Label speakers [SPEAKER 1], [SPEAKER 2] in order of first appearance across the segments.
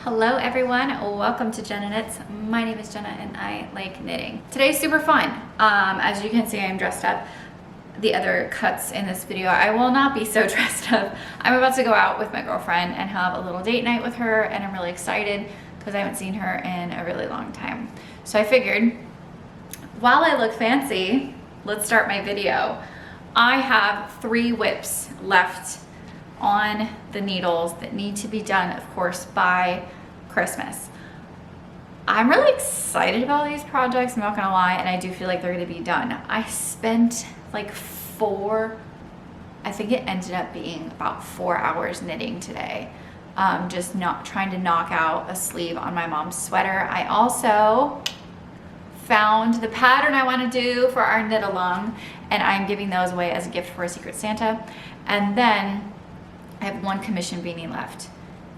[SPEAKER 1] Hello everyone, welcome to Jenna Knits. My name is Jenna and I like knitting. Today's super fun. As you can see, I'm dressed up. The other cuts in this video, I will not be so dressed up. I'm about to go out with my girlfriend and have a little date night with her, and I'm really excited because I haven't seen her in a really long time. So I figured, while I look fancy, let's start my video. I have 3 WIPs left on the needles that need to be done, of course, by Christmas. I'm really excited about these projects, I'm not gonna lie, and I do feel like they're gonna be done. I spent like I think it ended up being about 4 hours knitting today, just not trying to knock out a sleeve on my mom's sweater. I also found the pattern I want to do for our knit along, and I'm giving those away as a gift for a Secret Santa. And then I have 1 commission beanie left.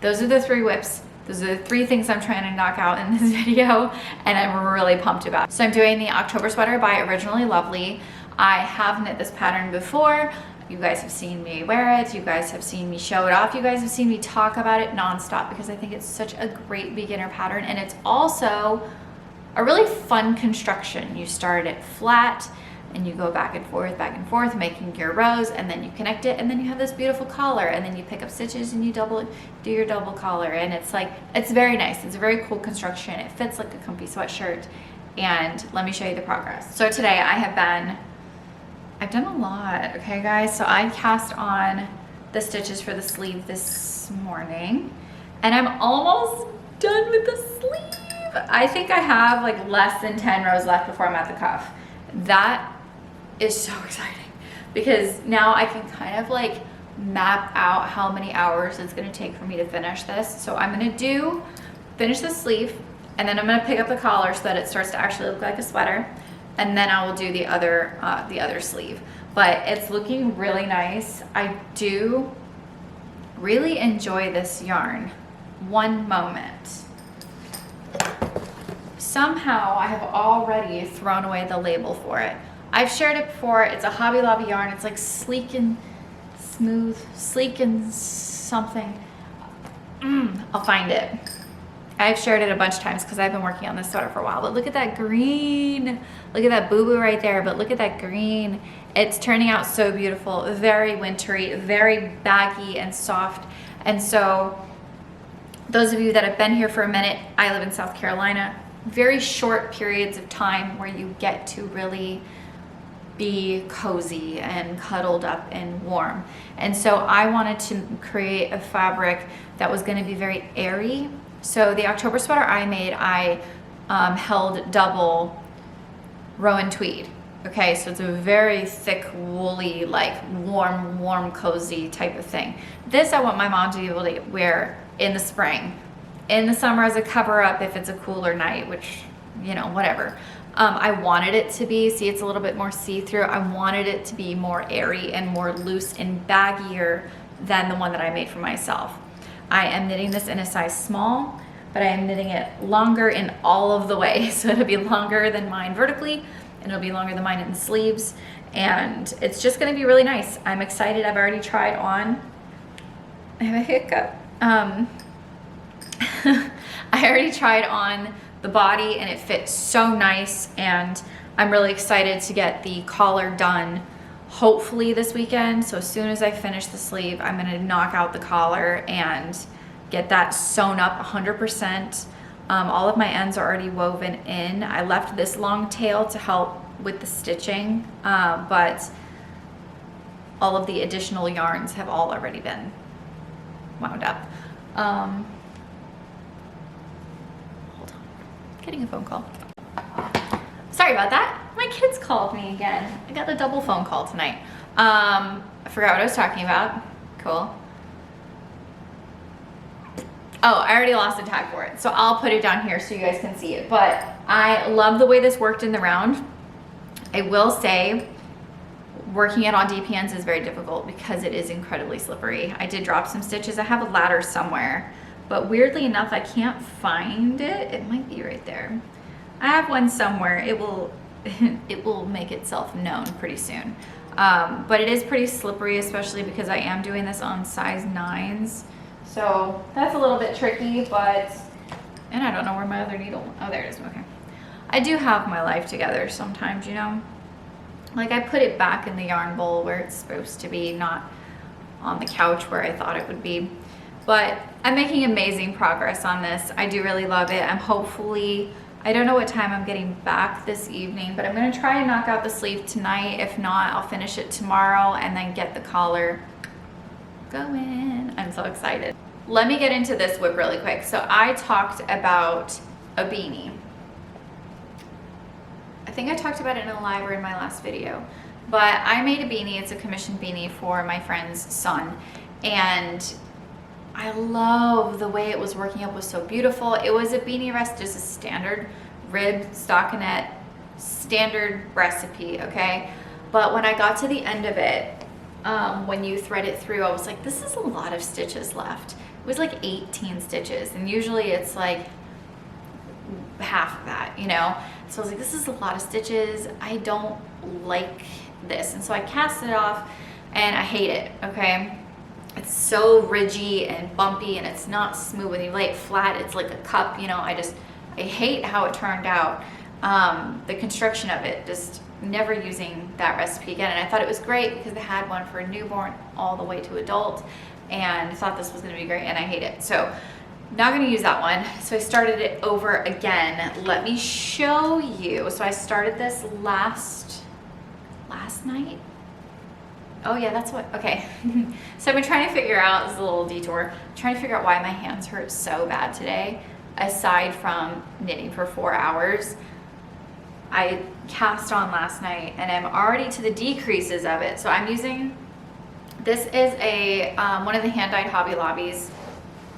[SPEAKER 1] Those are the 3 WIPs. Those are the 3 things I'm trying to knock out in this video, and I'm really pumped about. So I'm doing the October sweater by Originally Lovely. I have knit this pattern before. You guys have seen me wear it. You guys have seen me show it off. You guys have seen me talk about it nonstop because I think it's such a great beginner pattern, and it's also a really fun construction. You start it flat and you go back and forth, making your rows, and then you connect it, and then you have this beautiful collar, and then you pick up stitches and you do your double collar, and it's very nice. It's a very cool construction. It fits like a comfy sweatshirt, and let me show you the progress. So today I've done a lot, okay guys? So I cast on the stitches for the sleeve this morning, and I'm almost done with the sleeve. I think I have like less than 10 rows left before I'm at the cuff. That is so exciting because now I can kind of like map out how many hours it's going to take for me to finish this. So I'm going to finish the sleeve, and then I'm going to pick up the collar so that it starts to actually look like a sweater, and then I will do the other sleeve. But it's looking really nice. I do really enjoy this yarn. One moment. Somehow I have already thrown away the label for it. I've shared it before. It's a Hobby Lobby yarn. It's like sleek and smooth, sleek and something. I'll find it. I've shared it a bunch of times because I've been working on this sweater for a while. But look at that green. Look at that boo-boo right there, but look at that green. It's turning out so beautiful, very wintry, very baggy and soft. And so those of you that have been here for a minute, I live in South Carolina. Very short periods of time where you get to really be cozy and cuddled up and warm. And so I wanted to create a fabric that was going to be very airy. So the October sweater I made, I held double Rowan tweed. Okay, so it's a very thick, woolly, like warm, cozy type of thing. This I want my mom to be able to wear in the spring. In the summer as a cover up if it's a cooler night, which, you know, whatever. I wanted it to be, see, it's a little bit more see-through. I wanted it to be more airy and more loose and baggier than the one that I made for myself. I am knitting this in a size small, but I am knitting it longer in all of the ways. So it'll be longer than mine vertically, and it'll be longer than mine in the sleeves. And it's just gonna be really nice. I'm excited. I've already tried on, I have a hiccup. I already tried on the body and it fits so nice, and I'm really excited to get the collar done hopefully this weekend. So as soon as I finish the sleeve, I'm going to knock out the collar and get that sewn up 100%. All of my ends are already woven in. I left this long tail to help with the stitching, but all of the additional yarns have all already been wound up. Getting a phone call. Sorry about that. My kids called me again. I got a double phone call tonight. I forgot what I was talking about. Cool. Oh, I already lost the tag for it, so I'll put it down here so you guys can see it. But I love the way this worked in the round. I will say working it on DPNs is very difficult because it is incredibly slippery. I did drop some stitches. I have a ladder somewhere, but weirdly enough, I can't find it. It might be right there. I have one somewhere. It will make itself known pretty soon. But it is pretty slippery, especially because I am doing this on size 9s. So that's a little bit tricky, but, and I don't know where my other needle, oh, there it is, okay. I do have my life together sometimes, you know? Like I put it back in the yarn bowl where it's supposed to be, not on the couch where I thought it would be. But I'm making amazing progress on this. I do really love it. I'm hopefully, I don't know what time I'm getting back this evening, but I'm gonna try and knock out the sleeve tonight. If not, I'll finish it tomorrow and then get the collar going. I'm so excited. Let me get into this WIP really quick. So I talked about a beanie. I think I talked about it in a live or in my last video, but I made a beanie. It's a commissioned beanie for my friend's son, and I love the way it was working up. Was so beautiful. It was a beanie rest, just a standard rib stockinette, standard recipe, okay? But when I got to the end of it, when you thread it through, I was like, this is a lot of stitches left. It was like 18 stitches, and usually it's like half of that, you know? So I was like, this is a lot of stitches. I don't like this. And so I cast it off and I hate it, okay? It's so ridgy and bumpy and it's not smooth. When you lay it flat, it's like a cup, you know? I hate how it turned out. The construction of it, just never using that recipe again. And I thought it was great because they had one for a newborn all the way to adult, and I thought this was gonna be great, and I hate it. So not gonna use that one. So I started it over again. Let me show you. So I started this last night. Oh yeah, that's what, okay. So I've been trying to figure out, this is a little detour, trying to figure out why my hands hurt so bad today, aside from knitting for 4 hours. I cast on last night and I'm already to the decreases of it. So I'm using, this is a, one of the hand-dyed Hobby Lobbies.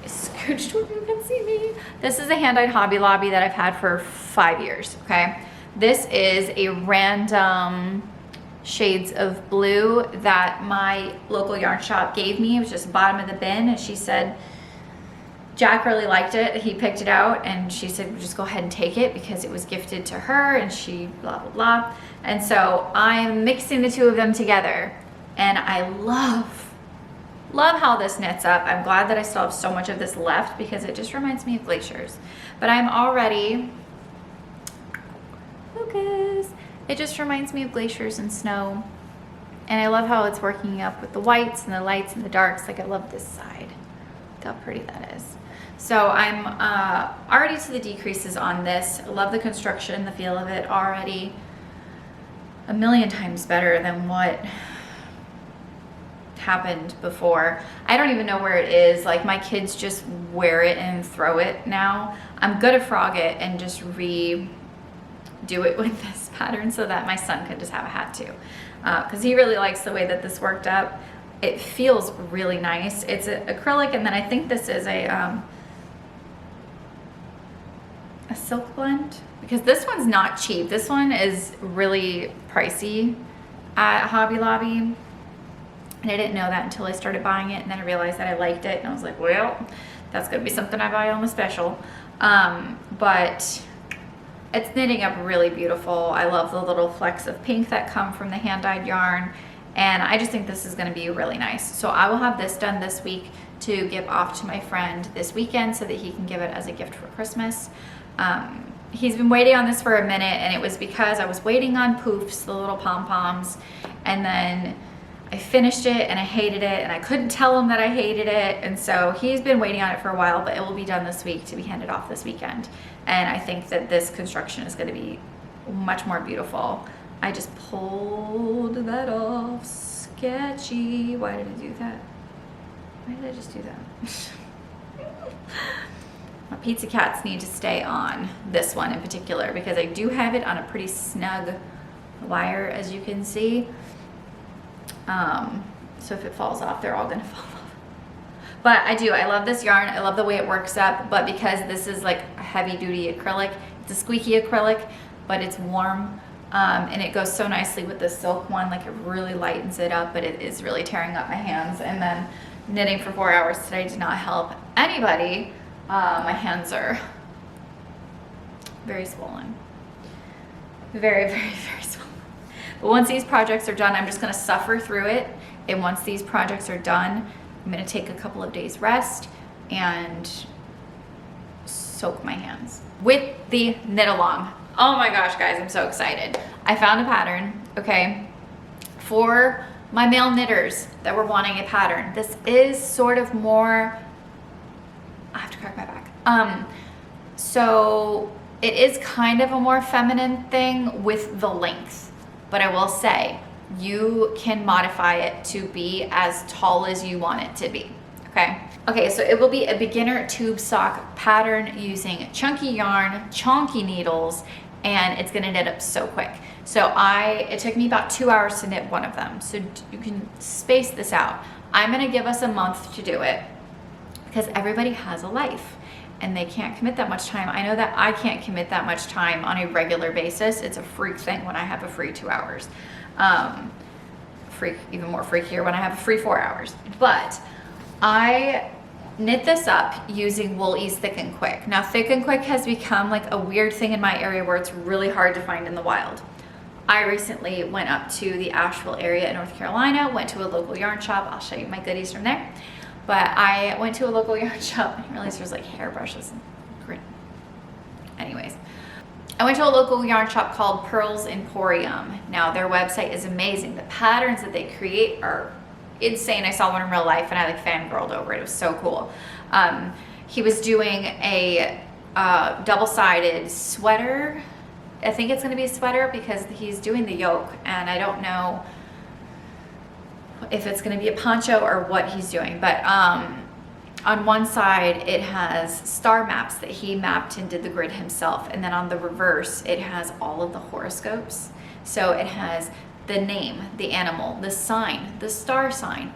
[SPEAKER 1] Scooched where you can see me. This is a hand-dyed Hobby Lobby that I've had for 5 years, okay? This is a random shades of blue that my local yarn shop gave me. It was just bottom of the bin, and she said, Jack really liked it. He picked it out and she said, well, just go ahead and take it because it was gifted to her and she blah, blah, blah. And so I'm mixing the two of them together, and I love how this knits up. I'm glad that I still have so much of this left because it just reminds me of glaciers. But I'm already, focus. It just reminds me of glaciers and snow. And I love how it's working up with the whites and the lights and the darks. Like I love this side. Look how pretty that is. So I'm already to the decreases on this. I love the construction, the feel of it already. A million times better than what happened before. I don't even know where it is. Like my kids just wear it and throw it now. I'm gonna frog it and just redo it with this pattern so that my son could just have a hat too, because he really likes the way that this worked up. It feels really nice. It's acrylic, and then I think this is a silk blend, because this one's not cheap. This one is really pricey at Hobby Lobby. And I didn't know that until I started buying it, and then I realized that I liked it, and I was like, well, that's gonna be something I buy on the special. But it's knitting up really beautiful. I love the little flecks of pink that come from the hand-dyed yarn, and I just think this is gonna be really nice. So I will have this done this week to give off to my friend this weekend so that he can give it as a gift for Christmas. He's been waiting on this for a minute, and it was because I was waiting on poofs, the little pom-poms, and then I finished it and I hated it, and I couldn't tell him that I hated it, and so he's been waiting on it for a while, but it will be done this week to be handed off this weekend. And I think that this construction is going to be much more beautiful. I just pulled that off. Sketchy. Why did I do that? Why did I just do that? My pizza cats need to stay on this one in particular because I do have it on a pretty snug wire, as you can see. So if it falls off, they're all gonna fall off. But I love this yarn. I love the way it works up, but because this is like a heavy duty acrylic, it's a squeaky acrylic, but it's warm. And it goes so nicely with the silk one, like it really lightens it up, but it is really tearing up my hands. And then knitting for 4 hours today did not help anybody. My hands are very swollen. Very, very, very swollen. But once these projects are done, I'm just gonna suffer through it. And once these projects are done, I'm gonna take a couple of days rest, and soak my hands with the knit along. Oh my gosh, guys, I'm so excited. I found a pattern, okay, for my male knitters that were wanting a pattern. This is sort of more, I have to crack my back. So it is kind of a more feminine thing with the length, but I will say you can modify it to be as tall as you want it to be, okay? Okay, so it will be a beginner tube sock pattern using chunky yarn, chonky needles, and it's gonna knit up so quick. So it took me about 2 hours to knit one of them. So you can space this out. I'm gonna give us a month to do it because everybody has a life and they can't commit that much time. I know that I can't commit that much time on a regular basis. It's a freak thing when I have a free 2 hours. Even more freakier when I have a free 4 hours. But I knit this up using Wool Ease Thick and Quick. Now, Thick and Quick has become like a weird thing in my area where it's really hard to find in the wild. I recently went up to the Asheville area in North Carolina, went to a local yarn shop. I'll show you my goodies from there. But I went to a local yarn shop and realized there's like hairbrushes and grit. Anyways, I went to a local yarn shop called Pearls Emporium. Now, their website is amazing. The patterns that they create are insane. I saw one in real life and I like fangirled over it. It was so cool. He was doing a double-sided sweater. I think it's going to be a sweater because he's doing the yoke, and I don't know if it's going to be a poncho or what he's doing. But on one side it has star maps that he mapped and did the grid himself, and then on the reverse it has all of the horoscopes. So it has the name, the animal, the sign, the star sign.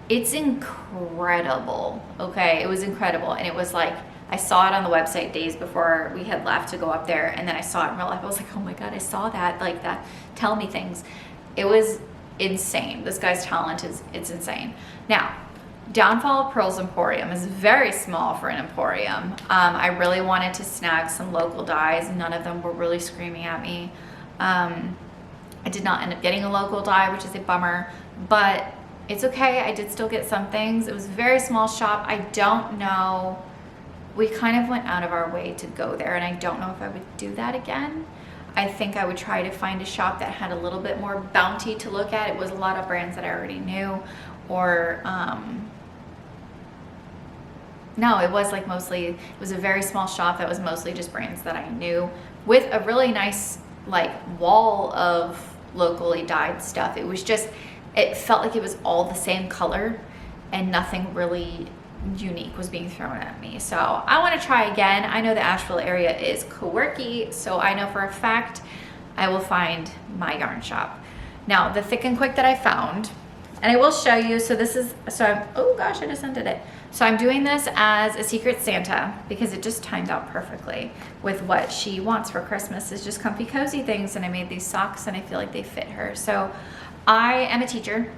[SPEAKER 1] It's incredible. Okay, it was incredible. And it was like, I saw it on the website days before we had left to go up there, and then I saw it in real life. I was like, oh my God, I saw that, like that, tell me things. It was insane. This guy's talent it's insane. Now, Downfall of Pearls Emporium is very small for an emporium. I really wanted to snag some local dyes. None of them were really screaming at me. I did not end up getting a local dye, which is a bummer, but it's okay. I did still get some things. It was a very small shop. I don't know. We kind of went out of our way to go there, and I don't know if I would do that again. I think I would try to find a shop that had a little bit more bounty to look at. It was a lot of brands that I already knew, or no, it was like mostly, it was a very small shop that was mostly just brands that I knew, with a really nice like wall of locally dyed stuff. It was just, it felt like it was all the same color and nothing really unique was being thrown at me. So I want to try again. I know the Asheville area is quirky, so I know for a fact I will find my yarn shop. Now, the Thick and Quick that I found, and I will show you, so this is, oh gosh, I just undid it. So I'm doing this as a Secret Santa because it just timed out perfectly with what she wants for Christmas, is just comfy, cozy things. And I made these socks and I feel like they fit her. So I am a teacher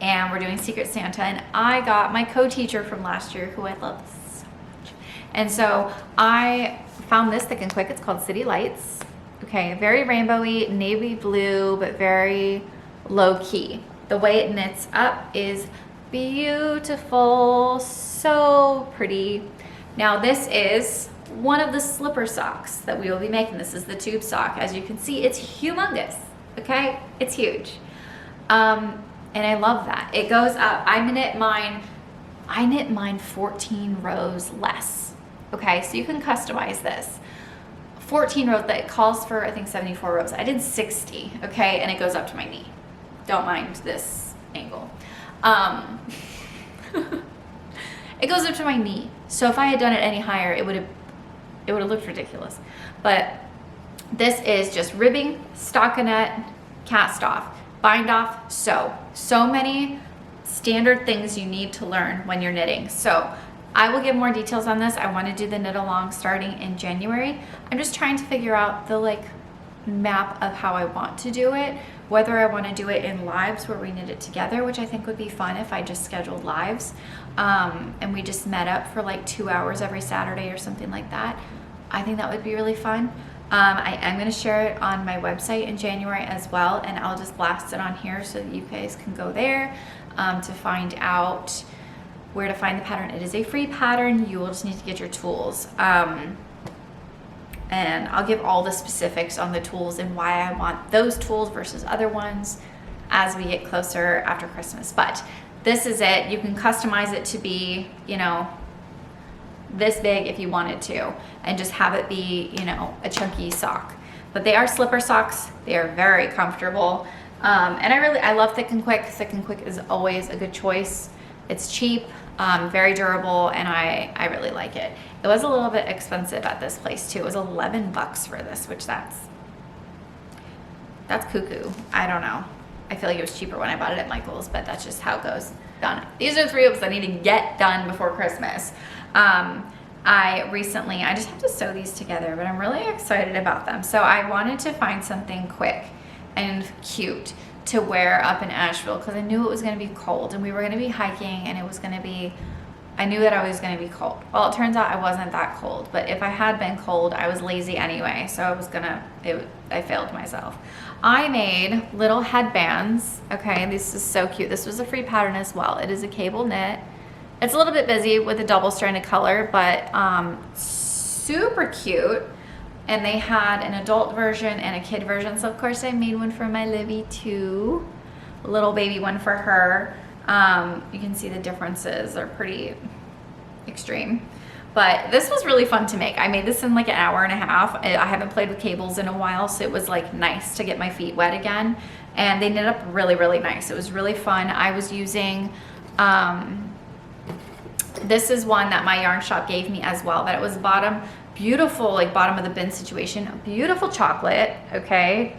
[SPEAKER 1] and we're doing Secret Santa, and I got my co-teacher from last year who I love so much. And so I found this Thick and Quick. It's called City Lights. Okay, very rainbowy, navy blue, but very low key. The way it knits up is beautiful, so pretty. Now this is one of the slipper socks that we will be making. This is the tube sock. As you can see, it's humongous, okay? It's huge. And I love that. It goes up, I knit mine 14 rows less, okay? So you can customize this. 14 rows, that calls for, I think, 74 rows. I did 60, okay? And it goes up to my knee. Don't mind this angle. It goes up to my knee. So if I had done it any higher, it would have looked ridiculous. But this is just ribbing, stockinette, cast off, bind off, sew. So many standard things you need to learn when you're knitting. So I will give more details on this. I want to do the knit along starting in January. I'm just trying to figure out the like map of how I want to do it, whether I want to do it in lives where we knit it together, which I think would be fun if I just scheduled lives and we just met up for like 2 hours every Saturday or something like that. I think that would be really fun. I am going to share it on my website in January as well, and I'll just blast it on here so that you guys can go there to find out where to find the pattern. It is a free pattern. You will just need to get your tools. And I'll give all the specifics on the tools and why I want those tools versus other ones as we get closer after Christmas. But this is it. You can customize it to be, you know, this big if you wanted to, and just have it be, you know, a chunky sock. But they are slipper socks. They are very comfortable. And I love Thick and Quick. Thick and Quick is always a good choice. It's cheap, very durable, and I really like it. It was a little bit expensive at this place too. It was 11 bucks for this, which that's cuckoo. I don't know. I feel like it was cheaper when I bought it at Michael's, but that's just how it goes. Done. These are the 3 looks I need to get done before Christmas. I just have to sew these together, but I'm really excited about them. So I wanted to find something quick and cute to wear up in Asheville because I knew it was going to be cold and we were going to be hiking and it was going to be, I knew that I was going to be cold. Well, it turns out I wasn't that cold, but if I had been cold, I was lazy anyway. So I failed myself. I made little headbands. Okay, this is so cute. This was a free pattern as well. It is a cable knit. It's a little bit busy with a double-stranded color, but super cute. And they had an adult version and a kid version. So of course I made one for my Livy too. A little baby one for her. You can see the differences are pretty extreme. But this was really fun to make. I made this in like an hour and a half. I haven't played with cables in a while, so it was like nice to get my feet wet again. And they knit up really, really nice. It was really fun. I was using, this is one that my yarn shop gave me as well, that it was beautiful, like bottom of the bin situation, beautiful chocolate, okay?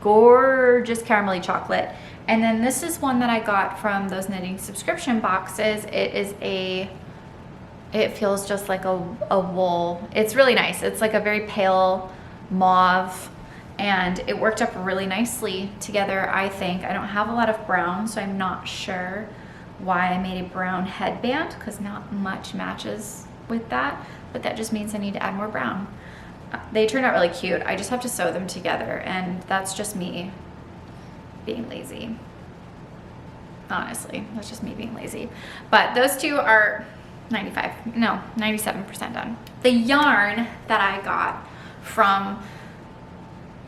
[SPEAKER 1] Gorgeous caramelly chocolate. And then this is one that I got from those knitting subscription boxes. It feels just like a wool. It's really nice. It's like a very pale mauve, and it worked up really nicely together, I think. I don't have a lot of brown, so I'm not sure why I made a brown headband, because not much matches with that, but that just means I need to add more brown. They turned out really cute. I just have to sew them together, and that's just me being lazy. Honestly, that's just me being lazy. But those two are 97% done. The yarn that I got from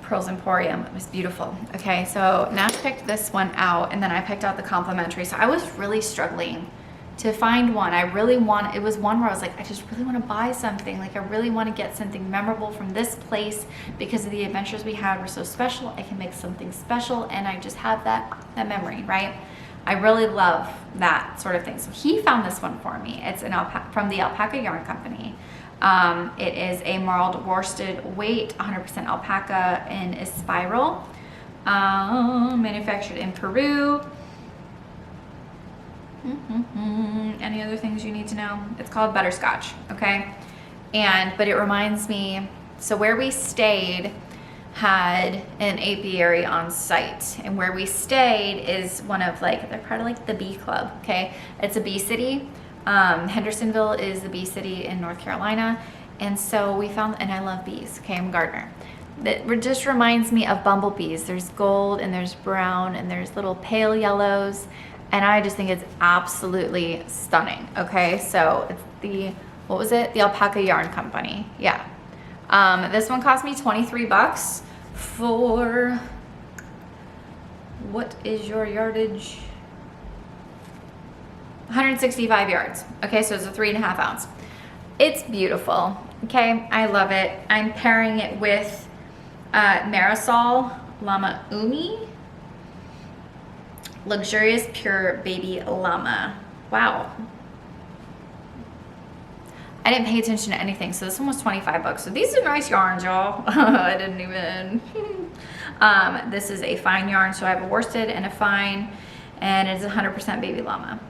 [SPEAKER 1] Pearls Emporium was beautiful. Okay, so Nash picked this one out, and then I picked out the complimentary. So I was really struggling to find one. It was one where I was like, I just really want to buy something. Like, I really want to get something memorable from this place because of the adventures we had were so special. I can make something special, and I just have that memory, right? I really love that sort of thing. So he found this one for me. It's from the Alpaca Yarn Company. It is a marled worsted weight, 100% alpaca in a spiral, manufactured in Peru. Any other things you need to know? It's called butterscotch, okay? But it reminds me, so where we stayed had an apiary on site, and where we stayed is one of they're part of like the bee club, okay? It's a bee city. Hendersonville is the bee city in North Carolina, and so we found, and I love bees, okay? I'm a gardener. That just reminds me of bumblebees. There's gold and there's brown and there's little pale yellows, and I just think it's absolutely stunning, okay? So it's what was it? The Alpaca Yarn Company, yeah. This one cost me 23 bucks for, what is your yardage? 165 yards. Okay, so it's a 3.5 ounce. It's beautiful, okay? I love it. I'm pairing it with Marisol Llama Umi. Luxurious Pure Baby Llama. Wow. I didn't pay attention to anything, so this one was 25 bucks. So these are nice yarns, y'all. I didn't even. This is a fine yarn, so I have a worsted and a fine, and it's 100% baby llama.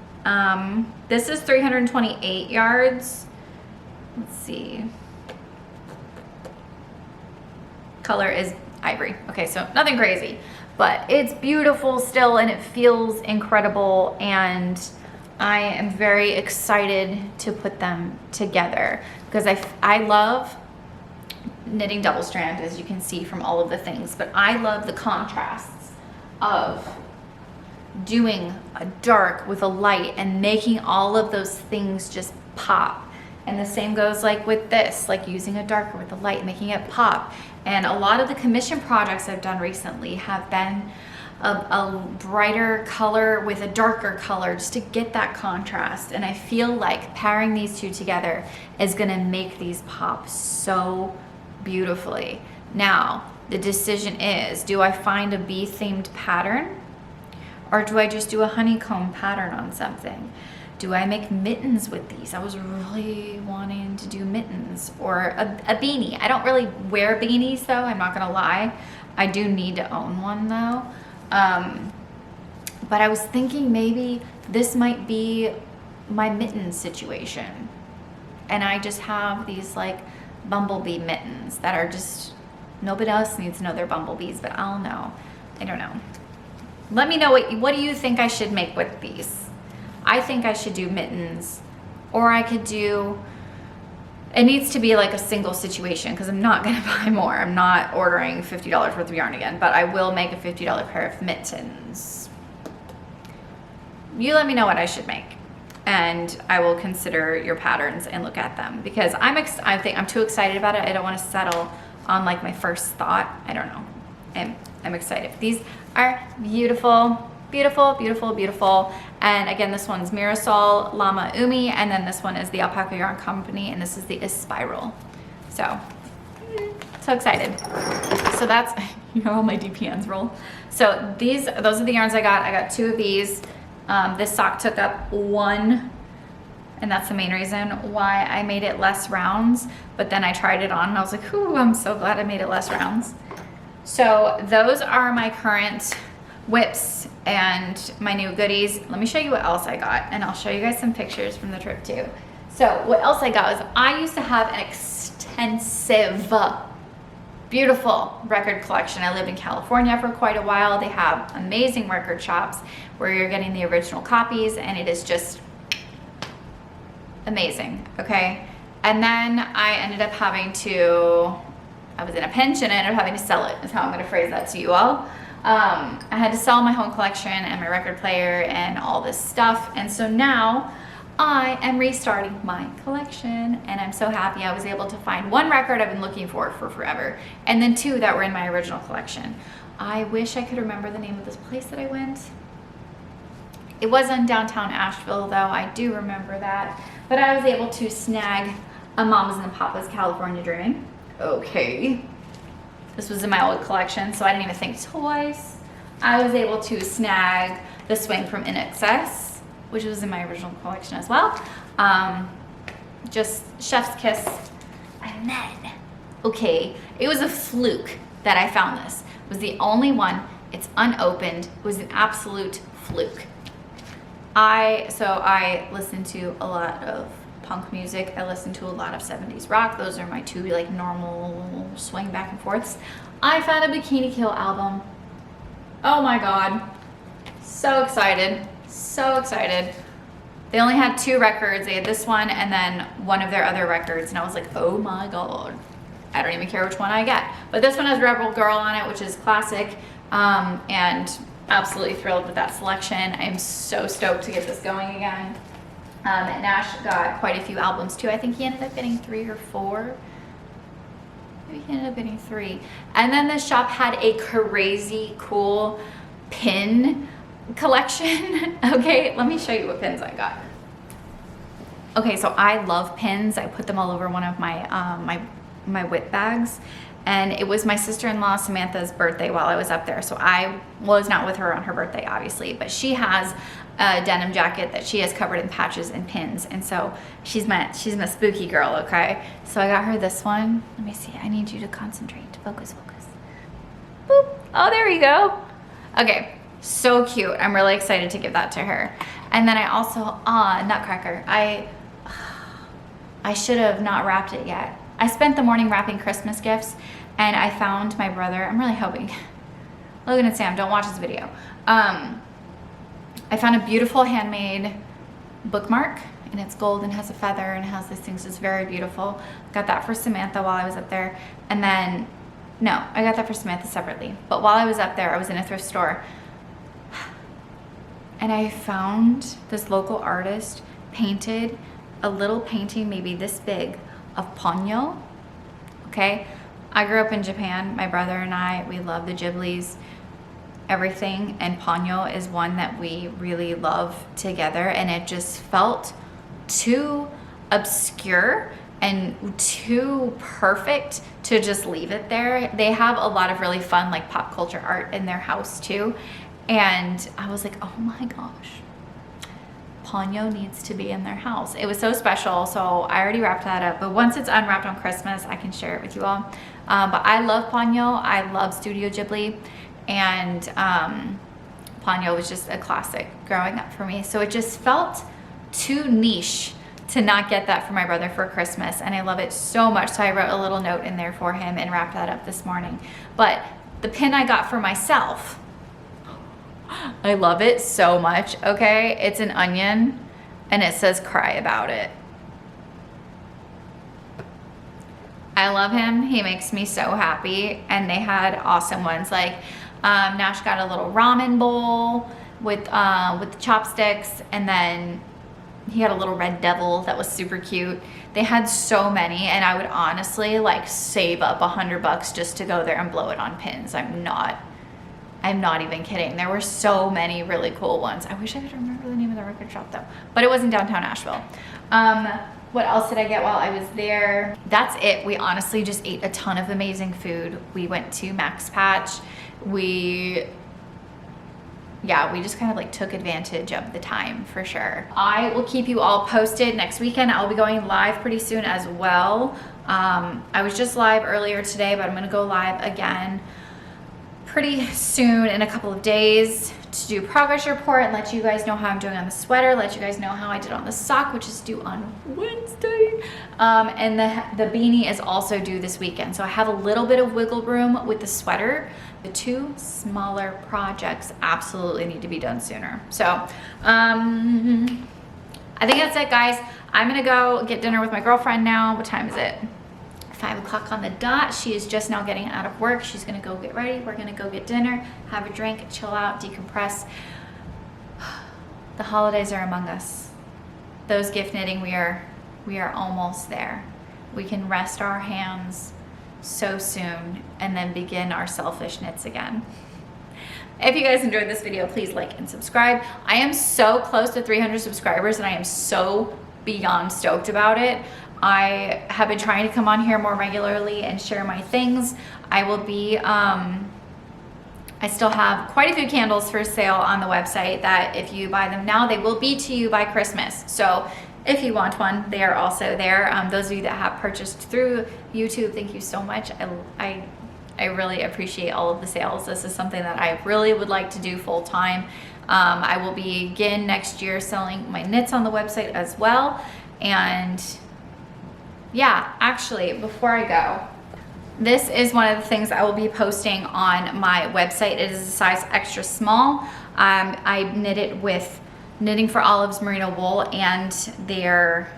[SPEAKER 1] This is 328 yards. Let's see. Color is ivory. Okay, so nothing crazy, but it's beautiful still, and it feels incredible, and I am very excited to put them together because I love knitting double strand, as you can see from all of the things, but I love the contrasts of doing a dark with a light and making all of those things just pop. And the same goes like with this, like using a darker with a light, making it pop. And a lot of the commission projects I've done recently have been a brighter color with a darker color just to get that contrast. And I feel like pairing these two together is gonna make these pop so beautifully. Now, the decision is, do I find a bee themed pattern or do I just do a honeycomb pattern on something? Do I make mittens with these? I was really wanting to do mittens or a beanie. I don't really wear beanies though, I'm not gonna lie. I do need to own one though. But I was thinking maybe this might be my mitten situation. And I just have these like bumblebee mittens that are just, nobody else needs to know they're bumblebees, but I'll know. I don't know. Let me know what do you think I should make with these? I think I should do mittens, or I could do, it needs to be like a single situation because I'm not gonna buy more. I'm not ordering $50 worth of yarn again, but I will make a $50 pair of mittens. You let me know what I should make and I will consider your patterns and look at them because I think I'm too excited about it. I don't want to settle on like my first thought. I don't know. I'm excited. These are beautiful, beautiful, beautiful, beautiful. And again, this one's Mirasol Llama Umi, and then this one is the Alpaca Yarn Company, and this is the Espiral. So excited. So that's, you know how my DPNs roll. So those are the yarns I got. I got 2 of these. This sock took up 1, and that's the main reason why I made it less rounds. But then I tried it on and I was like, ooh, I'm so glad I made it less rounds. So those are my current WIPS and my new goodies. Let me show you what else I got, and I'll show you guys some pictures from the trip too. So what else I got was I used to have an extensive, beautiful record collection. I lived in California for quite a while. They have amazing record shops where you're getting the original copies, and it is just amazing, okay? And then I ended up having to, I was in a pinch and I ended up having to sell it, is how I'm gonna phrase that to you all. I had to sell my home collection and my record player and all this stuff. And so now I am restarting my collection, and I'm so happy I was able to find 1 record I've been looking for forever, and then 2 that were in my original collection. I wish I could remember the name of this place that I went. It was in downtown Asheville though, I do remember that. But I was able to snag a Mamas and Papas California Dreaming. Okay. This was in my old collection, so I didn't even think twice. I was able to snag the Swing from In Excess, which was in my original collection as well. Just chef's kiss. And then, okay, it was a fluke that I found this. It was the only one. It's unopened. It was an absolute fluke. So I listen to a lot of punk music. I listen to a lot of 70s rock. Those are my 2 like normal swing back and forths. I found a Bikini Kill album. Oh my God. So excited. So excited. They only had 2 records. They had this one and then one of their other records. And I was like, oh my God. I don't even care which one I get. But this one has Rebel Girl on it, which is classic. And absolutely thrilled with that selection. I'm so stoked to get this going again. And Nash got quite a few albums too. I think he ended up getting 3 or 4. Maybe he ended up getting 3. And then the shop had a crazy cool pin collection. Okay, let me show you what pins I got. Okay, so I love pins. I put them all over one of my my whip bags. And it was my sister-in-law Samantha's birthday while I was up there. So I was not with her on her birthday, obviously, but she has a denim jacket that she has covered in patches and pins. And so she's my spooky girl, okay? So I got her this one. Let me see, I need you to concentrate. Focus, focus. Boop. Oh, there you go. Okay, so cute. I'm really excited to give that to her. And then I also, Nutcracker. I should have not wrapped it yet. I spent the morning wrapping Christmas gifts, and I found my brother. I'm really hoping. Logan and Sam, don't watch this video. I found a beautiful handmade bookmark, and it's gold and has a feather and it has these things. It's very beautiful. Got that for Samantha while I was up there. And then, no, I got that for Samantha separately. But while I was up there, I was in a thrift store. and I found this local artist painted a little painting maybe this big of ponyo. Okay, I grew up in Japan. My brother and I, we love the Ghiblis, everything, and ponyo is one that we really love together, and it just felt too obscure and too perfect to just leave it there. They have a lot of really fun like pop culture art in their house too, and I was like, oh my gosh, ponyo needs to be in their house. It was so special, so I already wrapped that up, but once it's unwrapped on Christmas I can share it with you all. But I love ponyo. I love Studio Ghibli, and ponyo was just a classic growing up for me, so it just felt too niche to not get that for my brother for Christmas, and I love it so much, so I wrote a little note in there for him and wrapped that up this morning. But the pin I got for myself, I love it so much. Okay, it's an onion and it says cry about it. I love him. He makes me so happy, and they had awesome ones. Like Nash got a little ramen bowl with chopsticks, and then he had a little red devil that was super cute. They had so many, and I would honestly like save up $100 just to go there and blow it on pins. I'm not even kidding. There were so many really cool ones. I wish I could remember the name of the record shop though, but it was in downtown Asheville. What else did I get while I was there? That's it. We honestly just ate a ton of amazing food. We went to Max Patch. We just kind of like took advantage of the time for sure. I will keep you all posted. Next weekend I'll be going live pretty soon as well. I was just live earlier today, but I'm gonna go live again pretty soon in a couple of days to do progress report and let you guys know how I'm doing on the sweater, let you guys know how I did on the sock, which is due on Wednesday. And the beanie is also due this weekend. So I have a little bit of wiggle room with the sweater. The two smaller projects absolutely need to be done sooner. So I think that's it, guys. I'm gonna go get dinner with my girlfriend now. What time is it? 5 o'clock on the dot. She is just now getting out of work. She's gonna go get ready. We're gonna go get dinner, have a drink, chill out, decompress. The holidays are among us. Those gift knitting, we are almost there. We can rest our hands so soon and then begin our selfish knits again. If you guys enjoyed this video, please like and subscribe. I am so close to 300 subscribers and I am so beyond stoked about it. I have been trying to come on here more regularly and share my things. I will be, I still have quite a few candles for sale on the website that if you buy them now, they will be to you by Christmas. So if you want one, they are also there. Those of you that have purchased through YouTube, thank you so much. I really appreciate all of the sales. This is something that I really would like to do full time. I will begin next year selling my knits on the website as well. And yeah, actually, before I go, this is one of the things I will be posting on my website. It is a size extra small. I knit it with Knitting for Olive's merino wool and their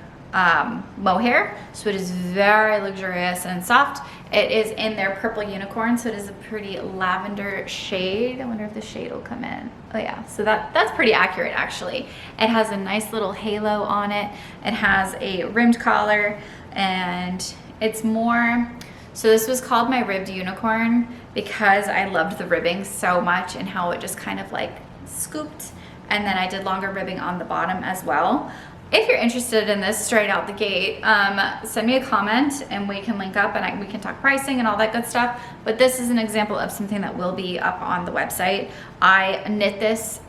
[SPEAKER 1] mohair, so it is very luxurious and soft. It is in their purple unicorn, so it is a pretty lavender shade. I wonder if the shade will come in. Oh yeah, so that's pretty accurate actually. It has a nice little halo on it. It has a rimmed collar, and it's more, so this was called my ribbed unicorn because I loved the ribbing so much and how it just kind of like scooped, and then I did longer ribbing on the bottom as well. If you're interested in this straight out the gate, send me a comment and we can link up and we can talk pricing and all that good stuff. But this is an example of something that will be up on the website. I knit this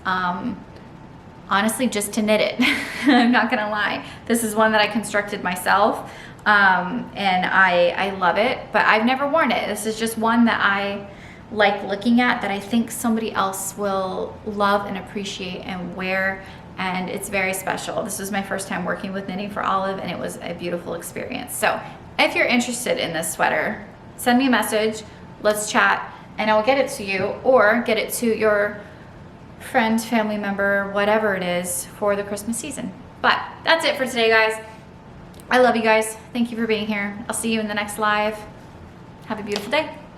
[SPEAKER 1] honestly just to knit it. I'm not gonna lie. This is one that I constructed myself, and I love it, but I've never worn it. This is just one that I like looking at, that I think somebody else will love and appreciate and wear, and it's very special. This was my first time working with Knitting for Olive, and it was a beautiful experience. So if you're interested in this sweater, send me a message, let's chat, and I'll get it to you, or get it to your friend, family member, whatever it is for the Christmas season. But that's it for today, guys. I love you guys. Thank you for being here. I'll see you in the next live. Have a beautiful day.